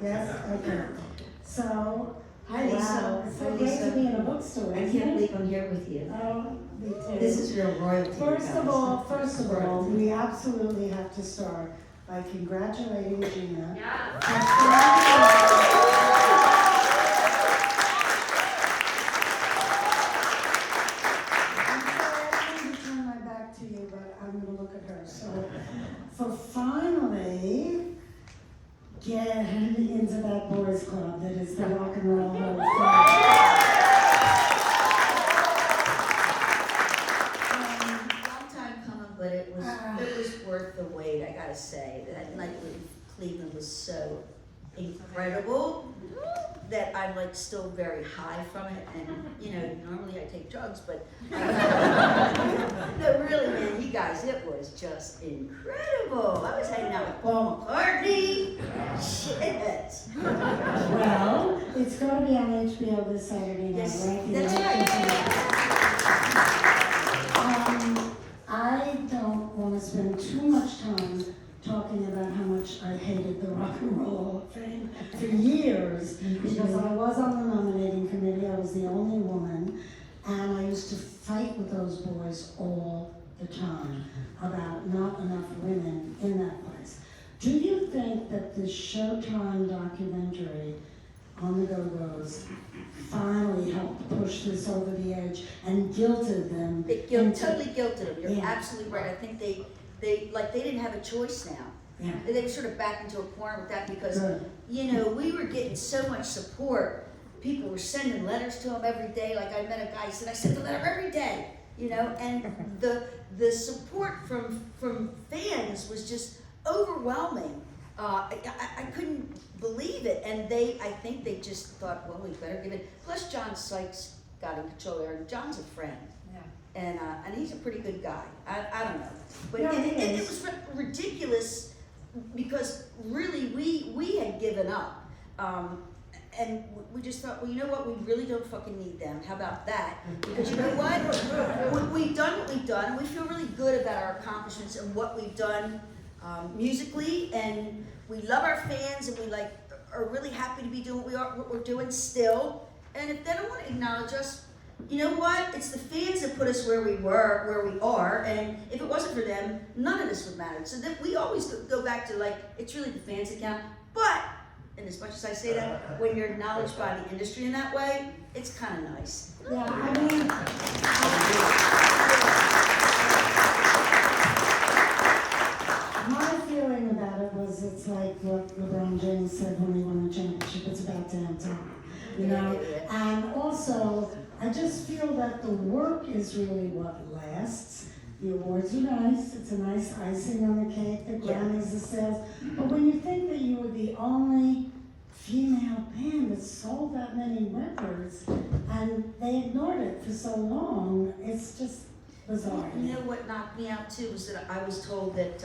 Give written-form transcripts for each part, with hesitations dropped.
Yes? Okay. So, Hi, Lisa. wow, it's so Hi, great Lisa. to be in a bookstore. I isn't can't it? believe I'm here with you. Oh, me too. This is real royalty. First you of guys. all, we absolutely have to start by congratulating Gina. Yeah. I'm going to turn my back to you, but I'm going to look at her. So, for finally getting into that boys club that is the Rock and Roll Hall of Fame. Long time coming, but it was worth the wait, I gotta say. That night in Cleveland was so incredible that I'm like still very high from it. And you know, normally I take drugs, but no, really, man, you guys, it was just incredible. I was hanging out with Paul McCartney. Shit. Well, it's going to be on HBO this Saturday night, Yes, right? that's I don't want to spend too much time talking about how much I hated the Rock and Roll Hall of Fame for years, because I was on the nominating committee. I was the only woman, and I used to fight with those boys all the time about not enough women in that place. Do you think that the Showtime documentary on the Go-Go's finally helped push this over the edge and guilted them? It totally guilted them. You're Yeah. absolutely right. I think they didn't have a choice now. Yeah. They sort of backed into a corner with that because, Good. you know, we were getting so much support. People were sending letters to him every day. Like I met a guy, he said, I send a letter every day, you know, and the support from fans was just overwhelming. I couldn't believe it, and I think they just thought, well, we better give it. Plus, John Sykes got in control there, and John's a friend. And he's a pretty good guy. I don't know, but Yeah, it was ridiculous because really we had given up, and we just thought, well, you know what, we really don't fucking need them. How about that? Because you know what, we've done what we've done, and we feel really good about our accomplishments and what we've done musically, and we love our fans, and we are really happy to be doing what we're doing still. And if they don't want to acknowledge us, you know what? It's the fans that put us where we are, and if it wasn't for them, none of this would matter. So then we always go back to it's really the fans that count. But, and as much as I say that, when you're acknowledged by the industry in that way, it's kind of nice. Yeah, I mean, my feeling about it was it's like what LeBron James said when he won the championship, it's about damn time, you know? And also, I just feel that the work is really what lasts. The awards are nice, it's a nice icing on the cake, the Grammys, the sales, but when you think that you were the only female band that sold that many records, and they ignored it for so long, it's just bizarre. You know what knocked me out too was that I was told that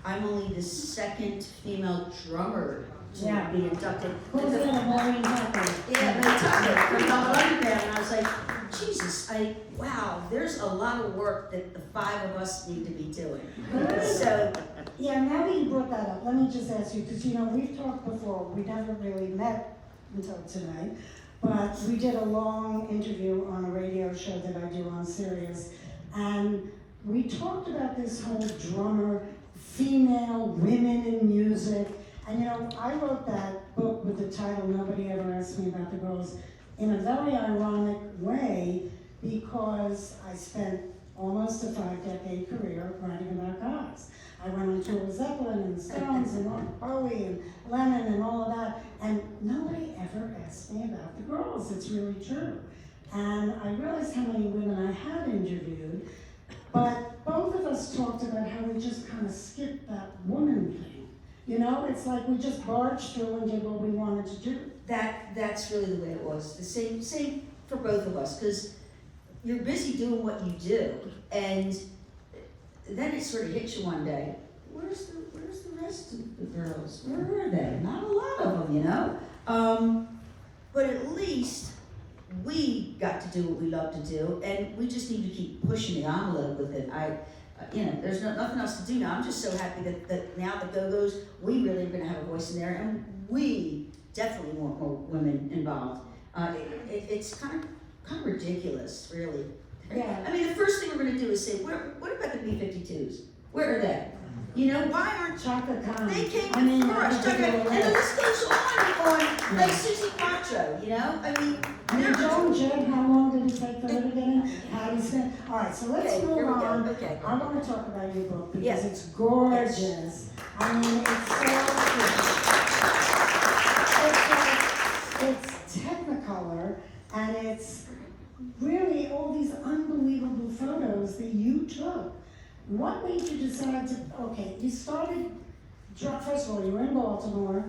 I'm only the second female drummer to be inducted. Who's in a Maureen Tucker? Yeah, they took it from the underground, and I was like, Jesus, wow, there's a lot of work that the five of us need to be doing. So, Yeah, now that you brought that up, let me just ask you, because you know, we've talked before, we never really met until tonight, but we did a long interview on a radio show that I do on Sirius, and we talked about this whole drummer, female, women in music, and you know, I wrote that book with the title, Nobody Ever Asked Me About the Girls, in a very ironic way, because I spent almost a 5-decade career writing about guys. I went on tour with Zeppelin and the Stones and Bowie and Lennon and all of that, and nobody ever asked me about the girls. It's really true. And I realized how many women I had interviewed, but both of us talked about how we just kind of skipped that woman thing. You know, it's like we just barged through and did what we wanted to do. that's really the way it was. The same for both of us, because you're busy doing what you do, and then it sort of hits you one day. Where's the rest of the girls? Where are they? Not a lot of them, you know. But at least we got to do what we love to do, and we just need to keep pushing the envelope with it. There's nothing else to do now. I'm just so happy that now the Go-Go's, we really are going to have a voice in there, and we definitely want more women involved. It's kind of ridiculous, really. Yeah. I mean, the first thing we're going to do is say, what about the B-52s? Where are they? You know, why aren't Chaka Khan. they came I mean, first? I And think the list goes on, like Susie Quattro, you know? I mean, And Joan Jett, how long did it take for her to get in? How do you say? All right, so let's Okay, move here we go. on. Okay. I want to talk about your book because Yeah. it's gorgeous. I mean, it's Technicolor, and it's really all these unbelievable photos that you took. What made you decide to? Okay, you started. First of all, you were in Baltimore.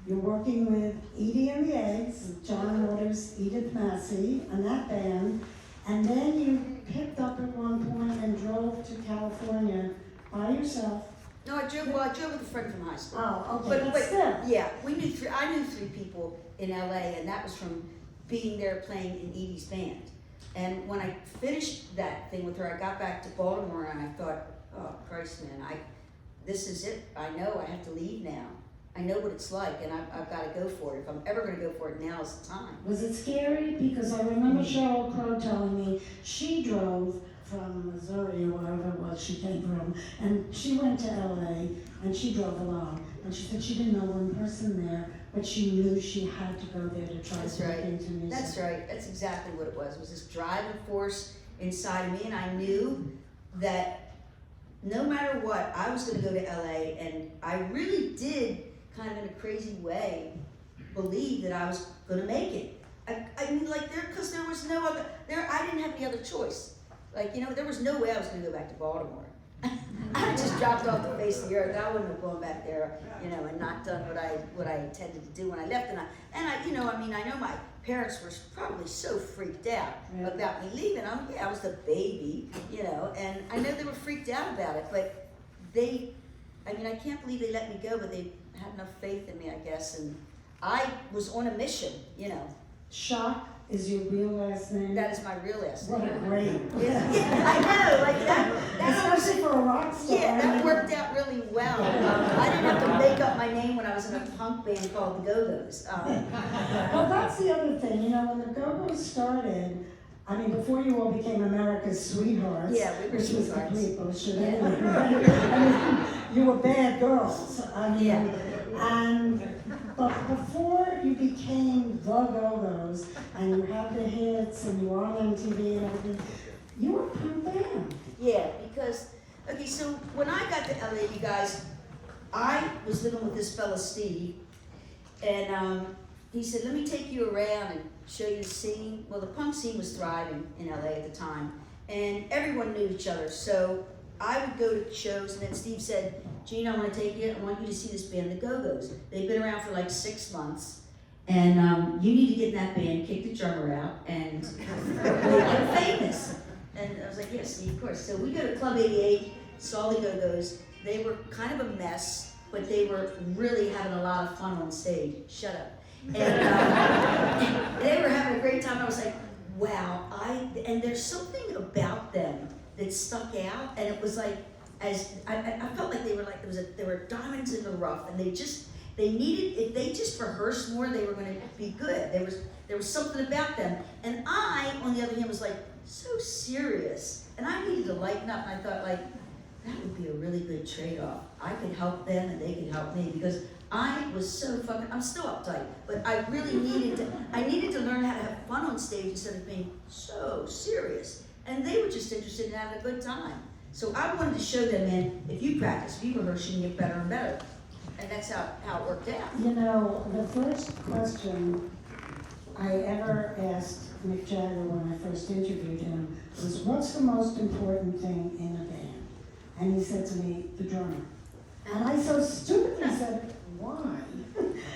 You're working with Edie and the Eggs, John Waters, Edith Massey, and that band. And then you picked up at one point and drove to California by yourself. No, I drove with a friend from high school. Oh, okay, but still. Yeah, I knew three people in LA, and that was from being there playing in Edie's band. And when I finished that thing with her, I got back to Baltimore and I thought, oh Christ, man, this is it. I know I have to leave now. I know what it's like, and I've got to go for it. If I'm ever going to go for it, now is the time. Was it scary? Because I remember Cheryl Crow telling me she drove from Missouri or wherever it was she came from, and she went to LA and she drove alone. And she said she didn't know one person there, but she knew she had to go there to try That's to right. get into music. That's right. That's exactly what it was. It was this driving force inside of me, and I knew that no matter what, I was going to go to LA, and I really did, kind of in a crazy way, believe that I was going to make it. I mean, like, because there was no other, I didn't have any other choice. Like, you know, there was no way I was going to go back to Baltimore. I just dropped off the face of the earth. I wouldn't have gone back there, you know, and not done what I intended to do when I left. And I, you know, I mean, I know my parents were probably so freaked out about me leaving. I was the baby, you know, and I know they were freaked out about it, but I mean, I can't believe they let me go, but they had enough faith in me, I guess, and I was on a mission, you know. Schock is your real last name? That is my real last name. What a great. Yeah, I know, like that Especially for a rock star. yeah, that worked out really well. I didn't have to make up my name when I was in a punk band called the Go-Go's. Well, that's the other thing, you know, when the Go-Go's started, I mean, before you all became America's sweethearts, Yeah, we were which was sweethearts. complete bullshit anyway, right? I mean, you were bad girls. I mean, Yeah. but before you became the Go-Go's and you had the hits and you were on MTV and everything, you were a punk band. Yeah, because, okay, so when I got to LA, you guys, I was living with this fella, Steve, and he said, let me take you around and show you the scene. Well, the punk scene was thriving in LA at the time, and everyone knew each other, so I would go to shows, and then Steve said, Gina, I want to take you, I want you to see this band, the Go-Go's. They've been around for like 6 months, and you need to get in that band, kick the drummer out, and make them famous. And I was like, yes, Steve, of course. So we go to Club 88, saw the Go-Go's. They were kind of a mess, but they were really having a lot of fun on stage. Shut up. And they were having a great time. I was like, wow, and there's something about them that stuck out, and it was like, I felt like they were like, there were diamonds in the rough, and they needed, if they just rehearsed more, they were going to be good. There was something about them. And I, on the other hand, was like, so serious. And I needed to lighten up, and I thought, like, that would be a really good trade-off. I could help them, and they could help me, because I was so fucking, I'm still uptight, but I really needed to learn how to have fun on stage instead of being so serious. And they were just interested in having a good time. So I wanted to show them, man, if you practice, if you rehearse, you can get better and better. And that's how it worked out. You know, the first question I ever asked Mick Jagger when I first interviewed him was, what's the most important thing in a band? And he said to me, the drummer. And I so stupidly said, why?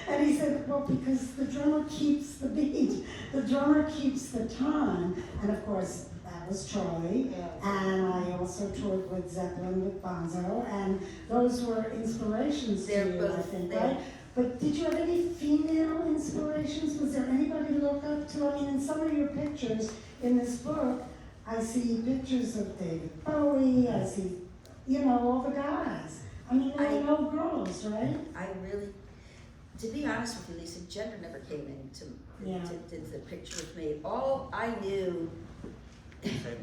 And he said, well, because the drummer keeps the beat. The drummer keeps the time. And of course, that was Charlie. And I also toured with Zeppelin, with Bonzo. And those were inspirations to you, I think, right? But did you have any female inspirations? Was there anybody to look up to? I mean, in some of your pictures in this book, I see pictures of David Bowie, I see, you know, all the guys. I mean, there were no girls, right? to be honest with you, Lisa, gender never came into Yeah. to the picture with me. All I knew,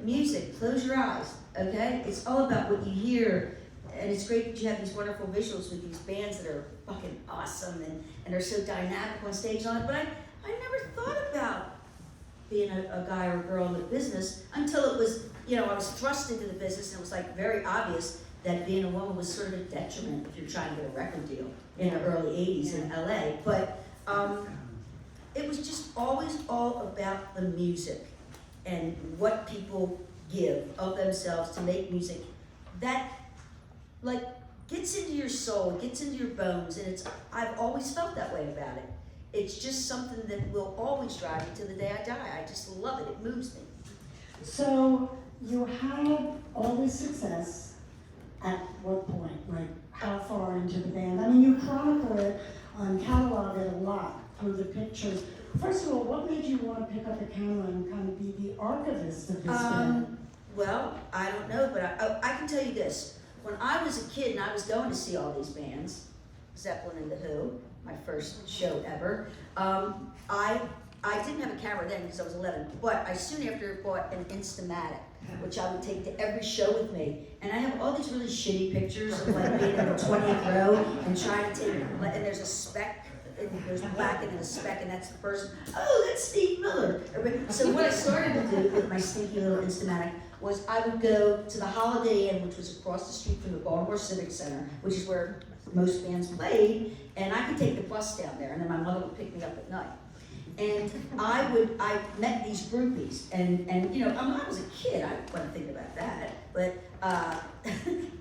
music, close your eyes, okay? It's all about what you hear, and it's great that you have these wonderful visuals with these bands that are fucking awesome and are so dynamic on stage on it, but I never thought about being a guy or a girl in the business until it was, you know, I was thrust into the business and it was like very obvious that being a woman was sort of a detriment if you're trying to get a record deal in the early 80s in LA. But it was just always all about the music and what people give of themselves to make music that like gets into your soul, gets into your bones, and I've always felt that way about it. It's just something that will always drive me to the day I die. I just love it. It moves me. So you had all this success. At what point? Like how far into the band? I mean, you chronicle it, catalog it a lot through the pictures. First of all, what made you want to pick up a camera and kind of be the archivist of this band? Well, I don't know, but I can tell you this. When I was a kid and I was going to see all these bands, Zeppelin and The Who, my first show ever, I didn't have a camera then because I was 11, but I soon after bought an Instamatic, which I would take to every show with me. And I have all these really shitty pictures of like being in the 20th row and trying to take, and there's a speck, and there's black and then a speck, and that's the person, oh, that's Steve Miller. So what I started to do with my stinky little Instamatic was I would go to the Holiday Inn, which was across the street from the Baltimore Civic Center, which is where most bands played, and I could take the bus down there, and then my mother would pick me up at night. And I met these groupies, and you know, when I was a kid, I wasn't thinking about that, but,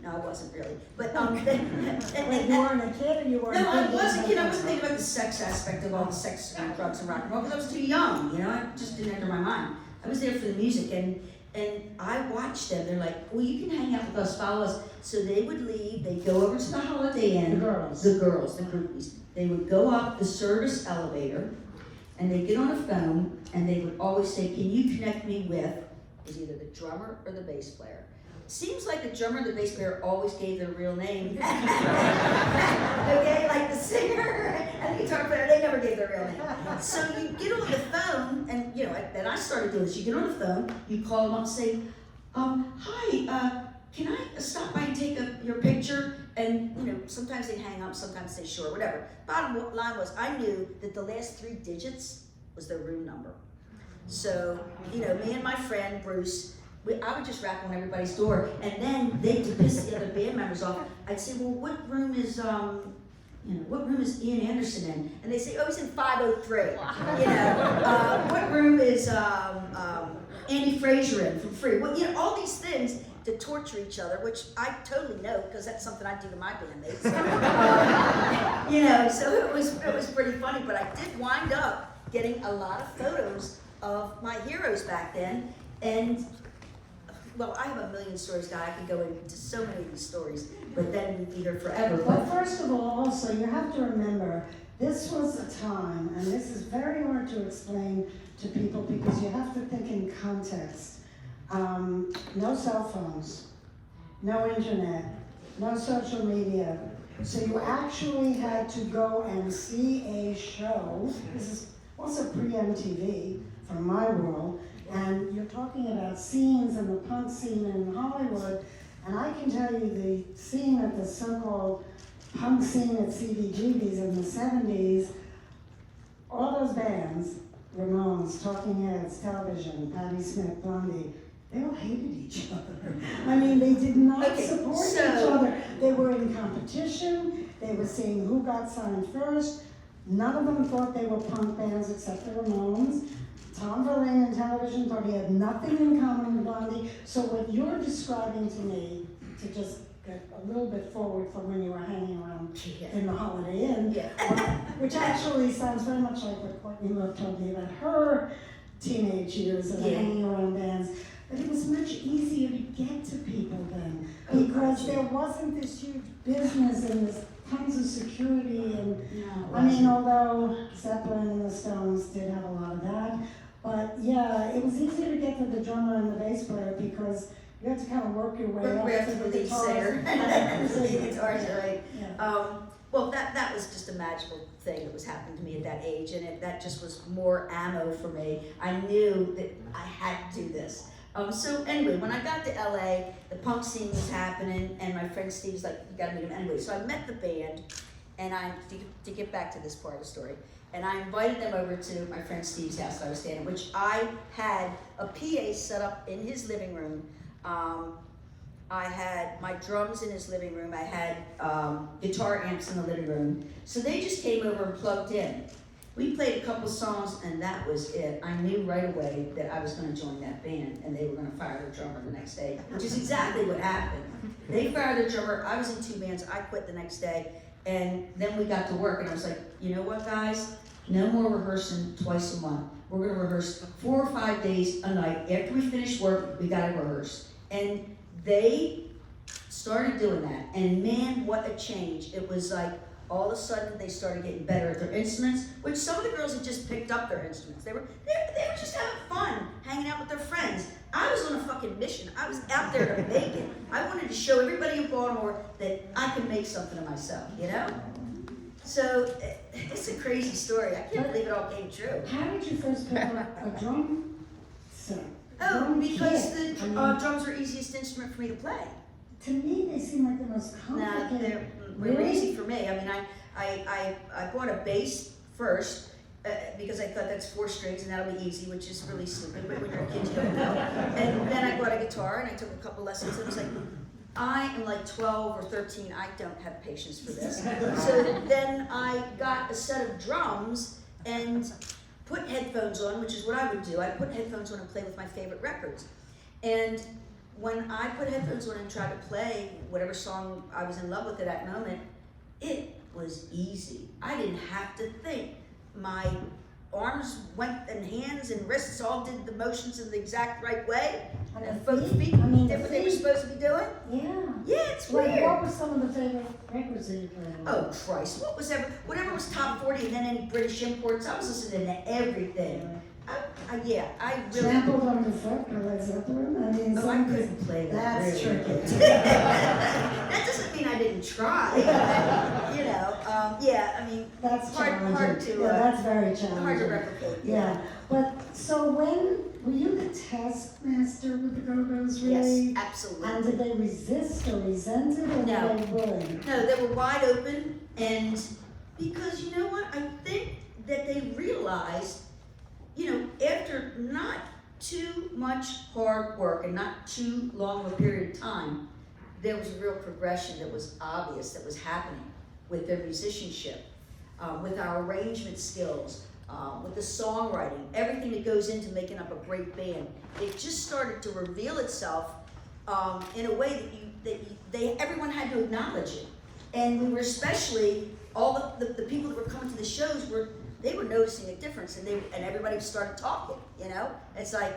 no, I wasn't really, but, Wait, you weren't a kid or you weren't? no, I was a kid. I wasn't thinking about the sex aspect of all the sex and drugs and rock and roll because I was too young. You know, it just didn't enter my mind. I was there for the music, and I watched them. They're like, well, you can hang out with us, follow us. So they would leave. They'd go over to the Holiday Inn. The girls, the groupies. They would go up the service elevator, and they'd get on a phone, and they would always say, can you connect me with? It was either the drummer or the bass player. Seems like the drummer and the bass player always gave their real name. Okay, like the singer and the guitar player, they never gave their real name. So you get on the phone, and you know, then I started doing this. You get on the phone, you call them up and say, hi, can I stop by and take your picture? And you know, sometimes they hang up, sometimes they sure, whatever. Bottom line was, I knew that the last 3 digits was their room number. So, you know, me and my friend Bruce, I would just rap on everybody's door, and then to piss the other band members off, I'd say, well, what room is Ian Anderson in? And they say, oh, he's in 503. You know, what room is Andy Frazier in from Free? Well, you know, all these things to torture each other, which I totally know because that's something I do to my bandmates. You know, so it was pretty funny, but I did wind up getting a lot of photos of my heroes back then, and well, I have a million stories, guy. I could go into so many of these stories, but then we'd be here forever. Well, first of all, also, you have to remember, this was a time, and this is very hard to explain to people because you have to think in context. No cell phones, no internet, no social media. So you actually had to go and see a show. This is also pre-MTV from my world. And you're talking about scenes and the punk scene in Hollywood, and I can tell you the scene at the so-called punk scene at CBGB's in the 70s, all those bands, Ramones, Talking Heads, Television, Patti Smith, Blondie, they all hated each other. I mean, they did not support each other. They were in competition. They were seeing who got signed first. None of them thought they were punk bands except the Ramones. Tom Verlaine and Television thought he had nothing in common with Blondie. So what you're describing to me, to just get a little bit forward from when you were hanging around in the Holiday Inn, which actually sounds very much like what Courtney Love told me about her teenage years of hanging around bands. But it was much easier to get to people then because there wasn't this huge business and this tons of security and I mean, although Zeppelin and the Stones did have a lot of that, but yeah, it was easier to get to the drummer and the bass player because you had to kind of work your way up to the lead singer. guitars, right? Yeah. Well, that was just a magical thing that was happening to me at that age, and that just was more ammo for me. I knew that I had to do this. So anyway, when I got to LA, the punk scene was happening, and my friend Steve's like, you gotta meet him anyway. So I met the band, and to get back to this part of the story, and I invited them over to my friend Steve's house that I was staying in, which I had a PA set up in his living room. I had my drums in his living room. I had guitar amps in the living room. So they just came over and plugged in. We played a couple songs, and that was it. I knew right away that I was going to join that band, and they were going to fire their drummer the next day, which is exactly what happened. They fired their drummer. I was in 2 bands. I quit the next day, and then we got to work, and I was like, you know what, guys? No more rehearsing twice a month. We're going to rehearse 4 or 5 days a night. After we finish work, we got to rehearse. And they started doing that, and man, what a change. It was like, all of a sudden, they started getting better at their instruments, which some of the girls had just picked up their instruments. They were just having fun, hanging out with their friends. I was on a fucking mission. I was out there to make it. I wanted to show everybody in Baltimore that I could make something of myself, you know? So, it's a crazy story. I can't believe it all came true. How did you first pick up a drum set? Oh, because the drums are easiest instrument for me to play. To me, they seem like the most complicated. No, they're really easy for me. I mean, I bought a bass first because I thought that's 4 strings and that'll be easy, which is really stupid, but when you're a kid, you don't know. And then I bought a guitar and I took a couple lessons, and I was like, I am like 12 or 13, I don't have patience for this. So then I got a set of drums and put headphones on, which is what I would do. I put headphones on and play with my favorite records. And when I put headphones on and tried to play whatever song I was in love with at that moment, it was easy. I didn't have to think. My arms went, and hands and wrists all did the motions in the exact right way. And both feet did what they were supposed to be doing. Yeah. Yeah, it's Like, weird. what were some of the favorite records that you played on? Oh Christ, whatever was top 40 and then any British imports, I was listening to everything. I really... Trampled on the Foot by Led Zeppelin? I mean, Oh, I couldn't play that. That's really. tricky. That doesn't mean I didn't try. You know, I mean, That's hard challenging. to, yeah, that's very challenging. hard to replicate. Yeah, but so were you the taskmaster with the Go-Go's really? Yes, absolutely. And did they resist or resent it, or No. were they willing? No, they were wide open, and because you know what, I think that they realized, you know, after not too much hard work and not too long of a period of time, there was a real progression that was obvious that was happening with their musicianship, with our arrangement skills, with the songwriting, everything that goes into making up a great band. It just started to reveal itself in a way that everyone had to acknowledge it. And we were especially, all the people that were coming to the shows they were noticing a difference, and everybody started talking, you know? It's like,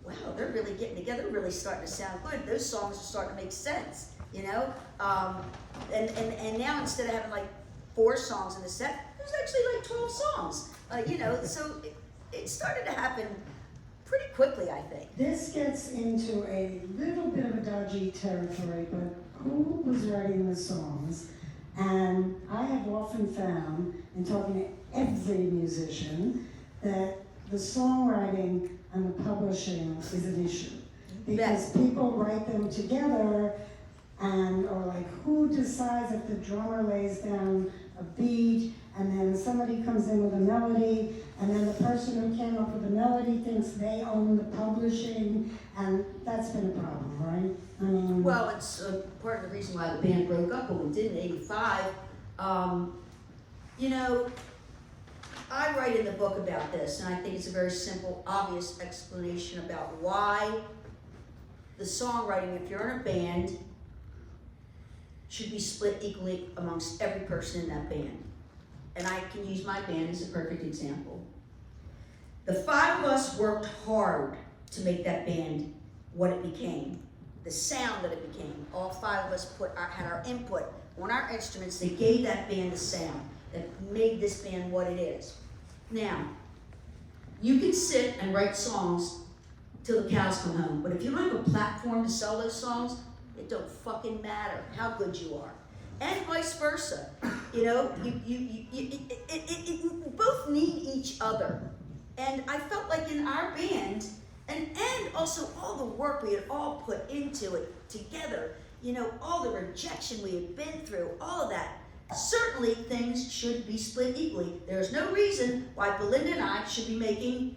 wow, they're really getting together, really starting to sound good. Those songs are starting to make sense, you know? And now instead of having like 4 songs in the set, there's actually like 12 songs, you know? So it started to happen pretty quickly, I think. This gets into a little bit of a dodgy territory, but who was writing the songs? And I have often found, in talking to every musician, that the songwriting and the publishing is an issue. Because people write them together, and or like, who decides if the drummer lays down a beat, and then somebody comes in with a melody, and then the person who came up with the melody thinks they own the publishing, and that's been a problem, right? I mean, well, it's part of the reason why the band broke up when we did in '85. You know, I write in the book about this, and I think it's a very simple, obvious explanation about why the songwriting, if you're in a band, should be split equally amongst every person in that band. And I can use my band as a perfect example. The 5 of us worked hard to make that band what it became, the sound that it became. All 5 of us had our input on our instruments. They gave that band the sound that made this band what it is. Now, you can sit and write songs till the cows come home, but if you don't have a platform to sell those songs, it don't fucking matter how good you are. and vice versa. You know, it both need each other. And I felt like in our band, and also all the work we had all put into it together, you know, all the rejection we had been through, all of that, certainly things should be split equally. There's no reason why Belinda and I should be making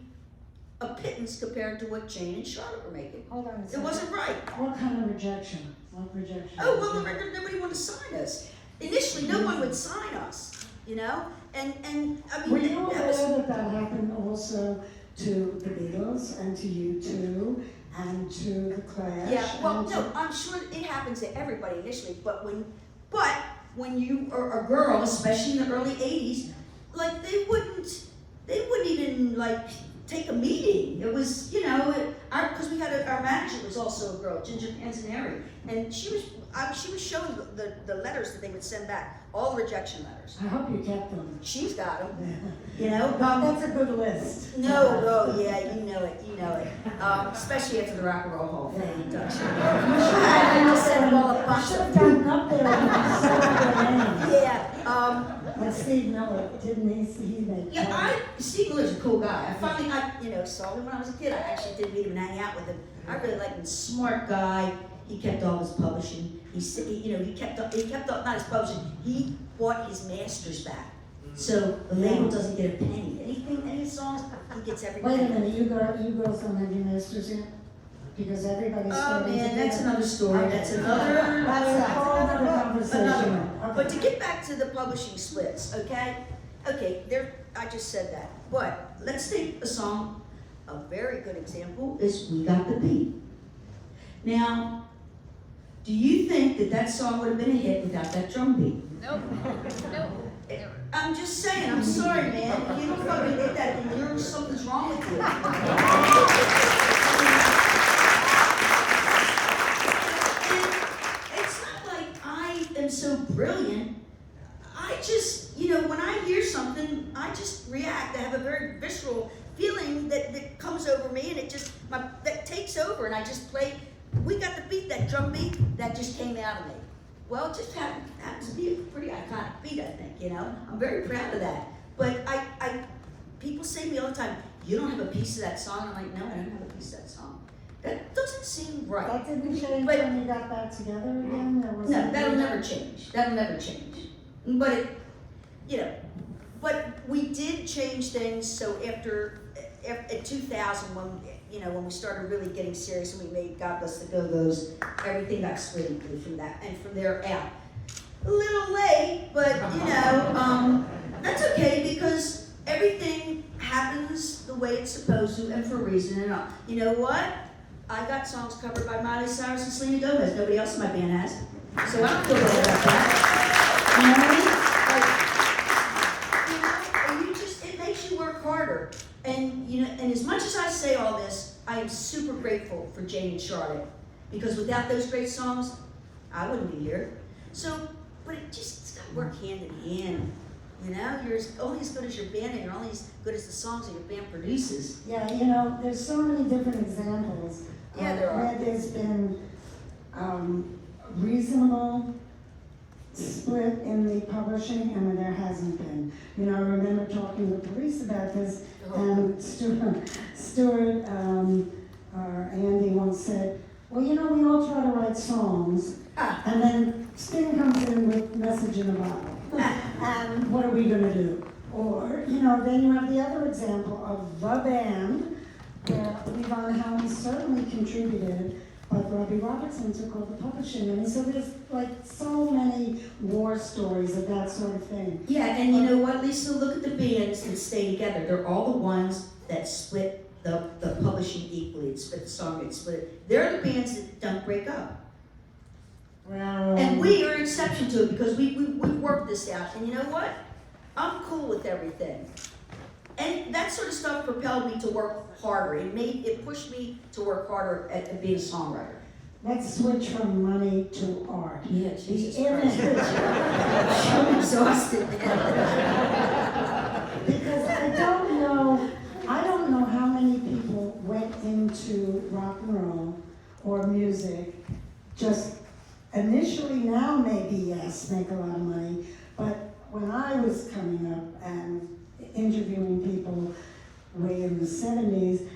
a pittance compared to what Jane and Charlotte were making. Hold on a It second. wasn't right. What kind of rejection? What rejection? Oh, well, the record, nobody wanted to sign us. Initially, no one would sign us, you know? And I Were mean, you that aware was, that happened also to the Beatles and to U2 and to the Clash? yeah, well, and no, I'm sure it happens to everybody initially, but when you are a girl, especially in the early 80s, like they wouldn't even like take a meeting. It was, you know, because we had our manager was also a girl, Ginger Panzaneri, and she was showing the letters that they would send back, all the rejection letters. I hope you kept them. She's got them, you know. That's a good list. No, oh yeah, you know it. Especially after the Rock and Roll Hall of Fame induction. I just sent them all a bunch Should have of. gotten up there and said their names. Yeah, Like Steve Miller, didn't he make Steve Miller's a cool guy. I finally, saw him when I was a kid. I actually did meet him and hang out with him. I really liked him. Smart guy. He kept all his publishing. He kept not his publishing. He bought his masters back. So the label doesn't get a penny. Any songs, he gets everything. Wait a minute, you girls don't have your masters yet? Because everybody's Oh starting man, to that's get- another story. That's another conversation. another. But to get back to the publishing splits, okay? Okay, I just said that. But let's take a song. A very good example is "We Got the Beat." Now, do you think that song would have been a hit without that drum beat? Nope. Nope. I'm just saying. I'm sorry, man. If you don't fucking hit that, then something's wrong with you. It's not like I am so brilliant. I just, when I hear something, I just react. I have a very visceral feeling that comes over me, and that takes over, and I just play. We got the beat, that drum beat, that just came out of me. Well, it just happens to be a pretty iconic beat, I think, I'm very proud of that. But people say to me all the time, you don't have a piece of that song? I'm like, no, I don't have a piece of that song. That doesn't seem right. That didn't change But- when you got back together again? No, that'll never change. That'll never change. But but we did change things. So after 2000, when we started really getting serious and we made God Bless the Go-Go's, everything got split equally from that, and from there out. A little late, but that's okay because everything happens the way it's supposed to and for a reason. And you know what? I got songs covered by Miley Cyrus and Selena Gomez. Nobody else in my band has. So I don't feel bad about that. You know what I mean? It makes you work harder. And and as much as I say all this, I am super grateful for Jane and Charlotte, because without those great songs, I wouldn't be here. So, but it's got to work hand in hand. You're only as good as your band, and you're only as good as the songs that your band produces. Yeah, there's so many different examples. Yeah, there are. Where there's been reasonable split in the publishing and where there hasn't been. I remember talking to the police about this, and Stuart or Andy once said, well, we all try to write songs, and then Sting comes in with Message in a Bottle. And what are we going to do? Or, then you have the other example of the band, where Levon Helm certainly contributed, but Robbie Robertson took all the publishing. So there's so many war stories of that sort of thing. Yeah, and you know what, Lisa? Look at the bands that stay together. They're all the ones that split the publishing equally. It split the song, it split it. They're the bands that don't break up. Well, And we are an exception to it because we worked this out. And you know what? I'm cool with everything. And that sort of stuff propelled me to work harder. It pushed me to work harder at being a songwriter. let's switch from money to art. Yeah, Jesus The Christ. image. I'm exhausted, man. Because I don't know how many people went into rock and roll or music just initially, now maybe yes, artists make a lot of money, but when I was coming up and interviewing people way in the 70s,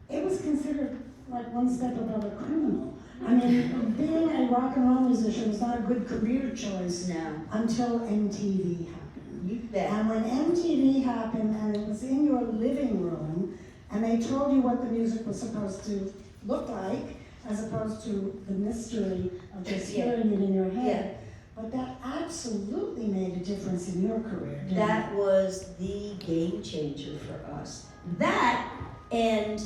it was considered like one step above a criminal. I mean, being a rock and roll musician was not a good career choice until MTV happened. You bet. And when MTV happened and it was in your living room, and they told you what the music was supposed to look like, as opposed to the mystery of just hearing it in your head. But that absolutely made a difference in your career, didn't That was the game changer for us. That and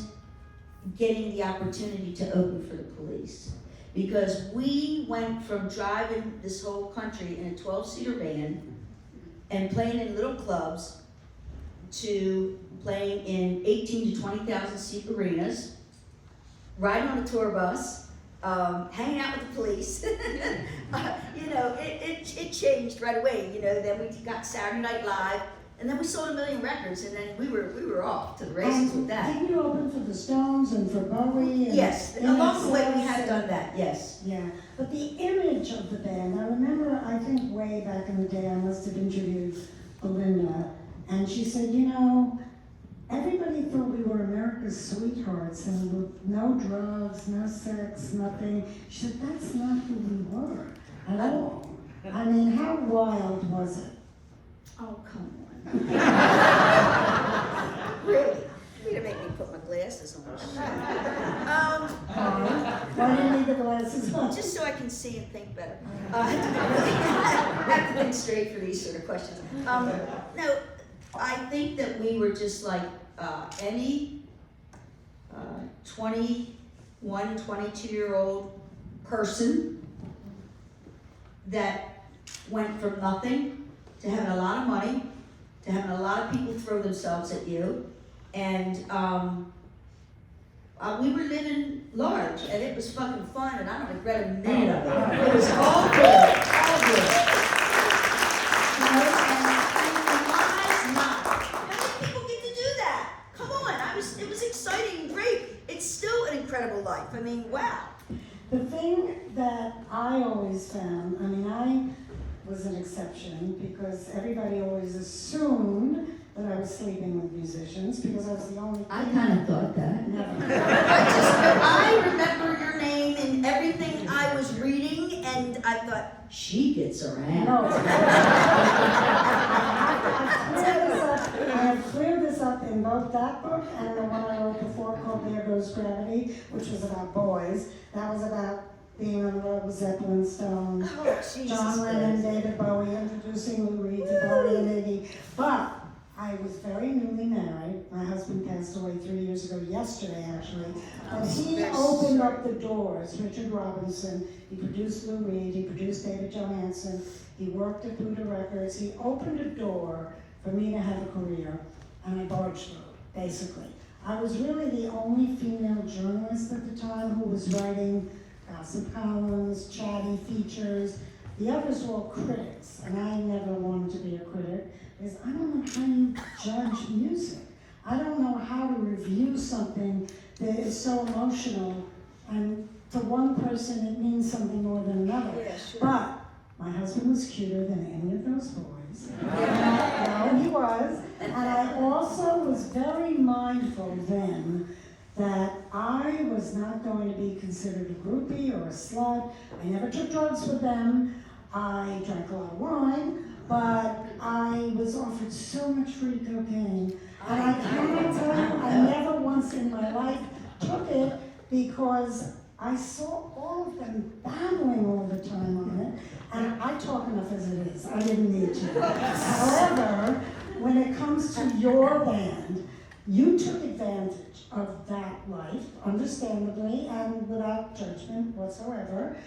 getting the opportunity to open for the Police. Because we went from driving this whole country in a 12-seater van and playing in little clubs to playing in 18 to 20,000 seat arenas, riding on a tour bus, hanging out with the Police. You know, it changed right away. You know, then we got Saturday Night Live, and then we sold 1 million records, and then we were off to the races with that. Didn't you open for the Stones and for Bowie? And Yes, along the way we had done that. Yes. Yeah, but the image of the band. I remember, I think way back in the day, I must have interviewed Belinda, and she said, you know, everybody thought we were America's sweethearts, and with no drugs, no sex, nothing. She said, that's not who we were at all. I mean, how wild was it? Oh, come on. Really? You're gonna make me put my glasses on. Why do you need the glasses on? Just so I can see and think better. I have to think straight for these sort of questions. No, I think that we were just like any 21, 22-year-old person that went from nothing to having a lot of money, to having a lot of people throw themselves at you, and we were living large, and it was fucking fun, and I don't regret a minute of it. It was all good, all good. You know, and why not? How many people get to do that? Come on, it was exciting and great. It's still an incredible life. I mean, wow. The thing that I always found, I mean, I was an exception because everybody always assumed that I was sleeping with musicians because I was the only. I kind of thought that. Never. I remember your name and everything I was reading, and I thought, she gets around. No. I have cleared this up in both that book and the one I wrote before called There Goes Gravity, which was about boys. That was about being on the road with Zeppelin, Stones, John Lennon, David Bowie, introducing Lou Reed to Bowie and Iggy. But I was very newly married. My husband passed away 3 years ago, yesterday actually. And he opened up the doors. Richard Robinson, he produced Lou Reed, he produced David Johansen, he worked at Buddha Records. He opened a door for me to have a career, and I barged through, basically. I was really the only female journalist at the time who was writing gossip columns, chatty features. The others were all critics, and I never wanted to be a critic because I don't know how you judge music. I don't know how to review something that is so emotional, and to one person it means something more than another. Yeah, sure. But my husband was cuter than any of those boys. No, he was. And I also was very mindful then that I was not going to be considered a groupie or a slut. I never took drugs with them. I drank a lot of wine, but I was offered so much free cocaine. And I cannot tell you, I never once in my life took it because I saw all of them babbling all the time on it, and I talk enough as it is. I didn't need to. However, when it comes to your band, you took advantage of that life, understandably, and without judgment whatsoever,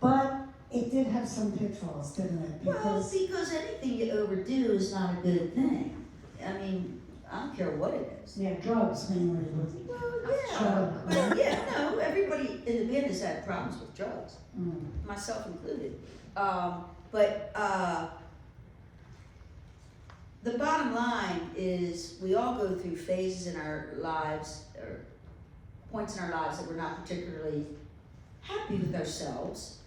but it did have some pitfalls, didn't it? Because anything you overdo is not a good thing. I mean, I don't care what it is. Yeah, drugs mainly. Well, yeah, no, everybody in the band has had problems with drugs, myself included. But the bottom line is we all go through phases in our lives, or points in our lives that we're not particularly happy with ourselves.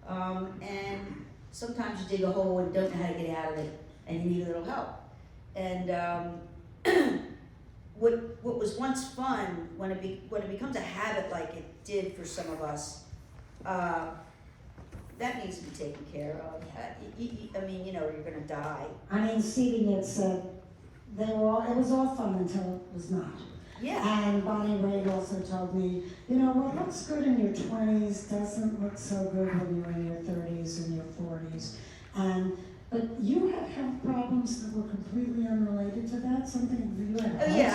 And sometimes you dig a hole and don't know how to get out of it, and you need a little help. And what was once fun, when it becomes a habit like it did for some of us, that needs to be taken care of. I mean, you know, you're gonna die. I mean, Stevie had said it was all fun until it was not. Yeah. And Bonnie Raitt also told me, you know, what looks good in your 20s doesn't look so good when you're in your 30s and your 40s. But you had health problems that were completely unrelated to that? Something you had? Oh yeah, I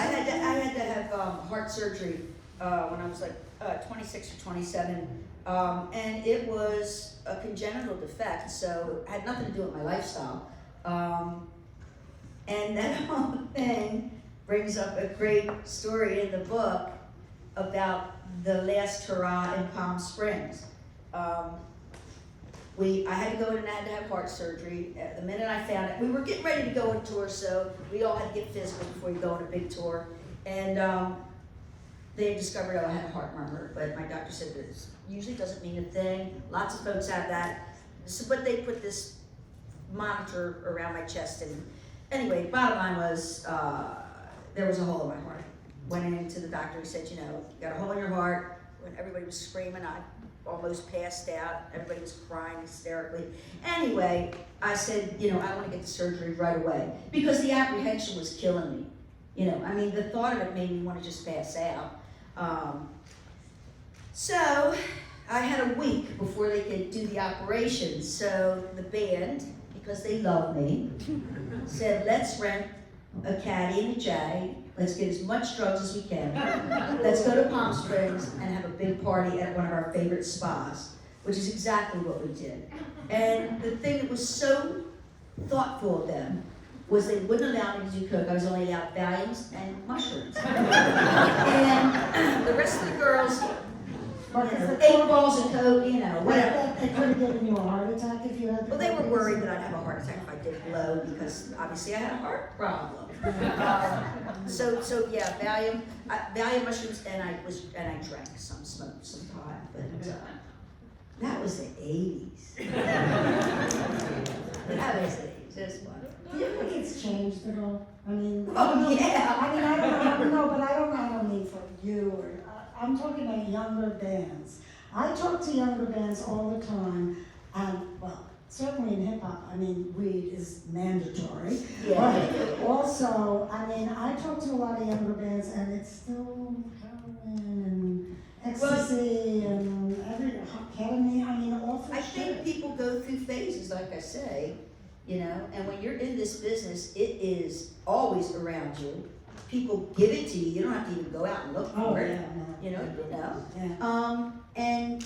had to have heart surgery when I was like 26 or 27, and it was a congenital defect, so it had nothing to do with my lifestyle. And that whole thing brings up a great story in the book about the last hurrah in Palm Springs. I had to go in and I had to have heart surgery. The minute I found it, we were getting ready to go on tour, so we all had to get physical before you go on a big tour. And they had discovered, I had a heart murmur, but my doctor said this usually doesn't mean a thing. Lots of folks have that. So, but they put this monitor around my chest, and anyway, bottom line was there was a hole in my heart. Went into the doctor, he said, you know, you got a hole in your heart. When everybody was screaming, I almost passed out. Everybody was crying hysterically. Anyway, I said, you know, I want to get the surgery right away because the apprehension was killing me. You know, I mean, the thought of it made me want to just pass out. So I had a week before they could do the operation. So the band, because they love me, said, let's rent a caddy and a jag. Let's get as much drugs as we can. Let's go to Palm Springs and have a big party at one of our favorite spas, which is exactly what we did. And the thing that was so thoughtful of them was they wouldn't allow me to do coke. I was only allowed Valiums and mushrooms. And the rest of the girls, ate balls of coke, you know, whatever. They could have given you a heart attack if you had. Well, they were worried that I'd have a heart attack if I did blow because obviously I had a heart problem. So yeah, Valium mushrooms, and I drank some, smoked some pot, but that was the 80s. That was the 80s. That's fun. Do you think it's changed at all? I mean, Oh yeah. I mean, I don't know, but I don't mean for you or I'm talking about younger bands. I talk to younger bands all the time, and well, certainly in hip hop, I mean, weed is mandatory. Yeah. But also, I mean, I talk to a lot of younger bands, and it's still heroin and ecstasy and ketamine. I mean, awful I shit. think people go through phases, like I say, you know, and when you're in this business, it is always around you. People give it to you. You don't have to even go out and look for it. Yeah, no. You know. Yeah. And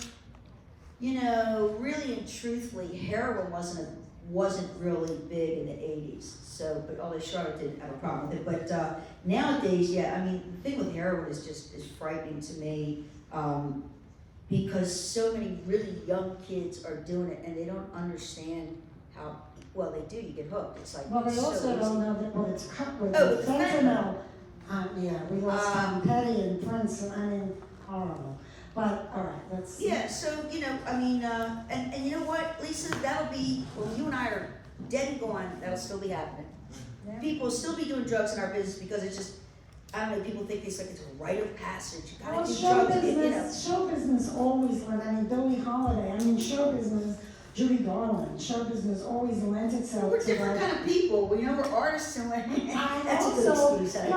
you know, really and truthfully, heroin wasn't really big in the 80s. So, but although Charlotte did have a problem with it, but nowadays, yeah, I mean, the thing with heroin is frightening to me because so many really young kids are doing it and they don't understand how. Well, they do. You get hooked. It's like Well, they so also easy. don't know that what it's cut with. Oh, with the fentanyl. Yeah, we lost Tom Petty and Prince. I mean, horrible. But all right, let's. Yeah. So you know, I mean, and you know what, Lisa, that'll be when you and I are dead and gone. That'll still be happening. Yeah. People will still be doing drugs in our business because it's just. I don't know. People think it's like it's a rite of passage. You gotta do show drugs. business. Show business always lent. I mean, Billie Holiday. I mean, show business. Judy Garland, show business always lent itself We're to different that. kind of people. You know, we're artists and we're. I That's a good also, excuse. you know,